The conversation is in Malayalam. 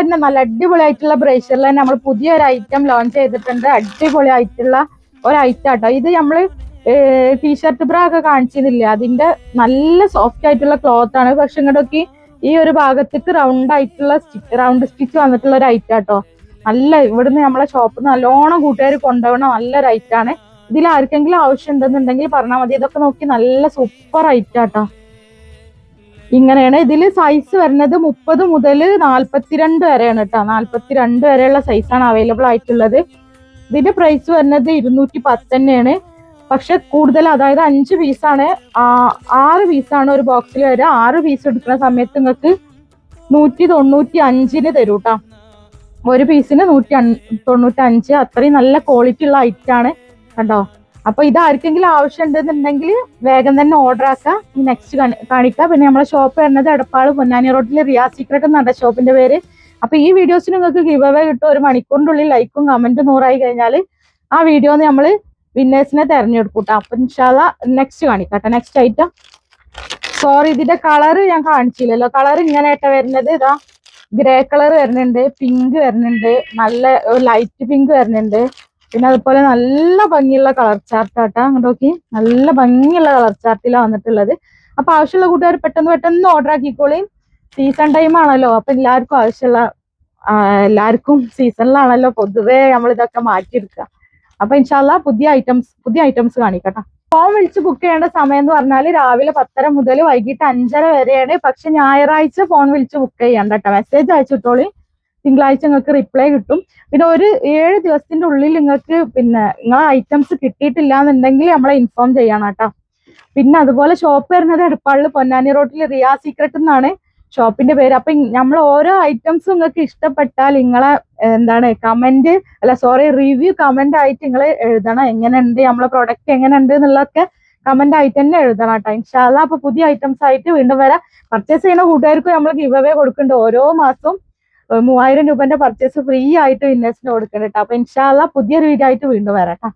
വരുന്ന നല്ല അടിപൊളിയായിട്ടുള്ള ബ്രേഷ്യറിൽ തന്നെ നമ്മൾ പുതിയൊരു ഐറ്റം ലോഞ്ച് ചെയ്തിട്ടുണ്ട്. അടിപൊളിയായിട്ടുള്ള ഒരു ഐറ്റം ആട്ടോ ഇത്. നമ്മള് ടീഷർട്ട് ബ്രാ ഒക്കെ കാണിച്ചിരുന്നില്ല, അതിന്റെ നല്ല സോഫ്റ്റ് ആയിട്ടുള്ള ക്ലോത്ത് ആണ്. പക്ഷെ ഇങ്ങോട്ടൊക്കെ ഈ ഒരു ഭാഗത്തേക്ക് റൗണ്ട് സ്റ്റിച്ച് വന്നിട്ടുള്ള ഒരു ഐറ്റം ആട്ടോ. നല്ല ഇവിടുന്ന് നമ്മളെ ഷോപ്പിൽ നല്ലോണം കൂട്ടുകാർ കൊണ്ടുപോകണ നല്ലൊരു ഐറ്റം ആണ്. ഇതിൽ ആർക്കെങ്കിലും ആവശ്യം ഉണ്ടെന്നുണ്ടെങ്കിൽ പറഞ്ഞാൽ മതി. ഇതൊക്കെ നോക്കി നല്ല സൂപ്പർ ഐറ്റം ആട്ടോ. ഇങ്ങനെയാണ് ഇതില് സൈസ് വരുന്നത് 30 മുതൽ 42 വരെയാണ് കേട്ടോ. 42 വരെയുള്ള സൈസാണ് അവൈലബിൾ ആയിട്ടുള്ളത്. ഇതിന്റെ പ്രൈസ് വരുന്നത് 210 തന്നെയാണ്. പക്ഷെ കൂടുതൽ, അതായത് 5 പീസാണ്, 6 പീസാണ് ഒരു ബോക്സിൽ വരിക. 6 പീസ് എടുക്കുന്ന സമയത്ത് നിങ്ങൾക്ക് 195 തരും കേട്ടോ. ഒരു പീസിന് 195. അത്രയും നല്ല ക്വാളിറ്റി ഉള്ള ഐറ്റം ആണ് കണ്ടോ. അപ്പൊ ഇത് ആർക്കെങ്കിലും ആവശ്യം ഉണ്ടെന്നുണ്ടെങ്കിൽ വേഗം തന്നെ ഓർഡർ ആക്കാം. നെക്സ്റ്റ് കാണിക്കാം. പിന്നെ നമ്മളെ ഷോപ്പ് വരുന്നത് എടപ്പാൾ പൊന്നാനി റോഡിൽ റിയാ സീക്രട്ട് എന്നാണ് ഷോപ്പിന്റെ പേര്. അപ്പൊ ഈ വീഡിയോസിന് നിങ്ങൾക്ക് ഗിവ് അവേ കിട്ടും. ഒരു മണിക്കൂറിന്റെ ഉള്ളിൽ ലൈക്കും കമന്റും 100 കഴിഞ്ഞാൽ ആ വീഡിയോന്ന് നമ്മള് വിന്നേഴ്സിനെ തെരഞ്ഞെടുക്കൂട്ടോ. അപ്പൊ ഇൻഷാല്ലാ നെക്സ്റ്റ് കാണിക്കാട്ടെ. നെക്സ്റ്റ് ഐറ്റം, സോറി ഇതിന്റെ കളർ ഞാൻ കാണിച്ചില്ലല്ലോ. കളർ ഇങ്ങനെയായിട്ട് വരുന്നത്. ഇതാ ഗ്രേ കളർ വരുന്നുണ്ട്, പിങ്ക് വരുന്നുണ്ട്, നല്ല ലൈറ്റ് പിങ്ക് വരുന്നുണ്ട്. പിന്നെ അതുപോലെ നല്ല ഭംഗിയുള്ള കളർ ചാർട്ടാട്ടാ. അങ്ങോട്ട് നോക്കി, നല്ല ഭംഗിയുള്ള കളർ ചാർട്ടിലാണ് വന്നിട്ടുള്ളത്. അപ്പൊ ആവശ്യമുള്ള കൂട്ടുകാർ പെട്ടെന്ന് ഓർഡർ ആക്കിക്കോളി. സീസൺ ടൈം ആണല്ലോ, അപ്പൊ എല്ലാവർക്കും സീസണിലാണല്ലോ പൊതുവേ നമ്മൾ ഇതൊക്കെ മാറ്റിയെടുക്കുക. അപ്പൊ ഇൻഷാല്ലാ പുതിയ ഐറ്റംസ് കാണിക്കട്ടെ. ഫോൺ വിളിച്ച് ബുക്ക് ചെയ്യേണ്ട സമയം എന്ന് പറഞ്ഞാൽ രാവിലെ 10:30 മുതൽ വൈകിട്ട് 5:30 വരെയാണ്. പക്ഷെ ഞായറാഴ്ച ഫോൺ വിളിച്ച് ബുക്ക് ചെയ്യണ്ട കേട്ടോ. മെസ്സേജ് അയച്ചിട്ടോളി. തിങ്കളാഴ്ച നിങ്ങൾക്ക് റിപ്ലൈ കിട്ടും. പിന്നെ ഒരു 7 ദിവസത്തിന്റെ ഉള്ളിൽ നിങ്ങൾക്ക് നിങ്ങളെ ഐറ്റംസ് കിട്ടിയിട്ടില്ല എന്നുണ്ടെങ്കിൽ നമ്മളെ ഇൻഫോം ചെയ്യണം കേട്ടോ. പിന്നെ അതുപോലെ ഷോപ്പ് വരുന്നത് എടപ്പാളിൽ പൊന്നാനി റോഡിൽ റിയാ സീക്രട്ട് എന്നാണ് ഷോപ്പിന്റെ പേര്. അപ്പൊ നമ്മൾ ഓരോ ഐറ്റംസും നിങ്ങൾക്ക് ഇഷ്ടപ്പെട്ടാൽ നിങ്ങളെ റിവ്യൂ കമന്റ് ആയിട്ട് നിങ്ങൾ എഴുതണം. എങ്ങനെയുണ്ട് നമ്മളെ പ്രൊഡക്റ്റ്, എങ്ങനെയുണ്ട് എന്നുള്ളതൊക്കെ കമന്റ് ആയിട്ട് തന്നെ എഴുതണം കേട്ടോ. ഇൻഷാല്ലാ അപ്പൊ പുതിയ ഐറ്റംസ് ആയിട്ട് വീണ്ടും വരാം. പർച്ചേസ് ചെയ്യുന്ന കൂട്ടുകാർക്കും നമ്മൾ ഗിവ് അവേ കൊടുക്കുന്നുണ്ട്. ഓരോ മാസവും 3000 രൂപന്റെ പർച്ചേസ് ഫ്രീ ആയിട്ട് വിന്നേഴ്സിന് കൊടുക്കുന്നുണ്ട് കേട്ടോ. അപ്പൊ ഇൻഷാല്ലാ പുതിയൊരു വീഡിയോ ആയിട്ട് വീണ്ടും വരാം കേട്ടോ.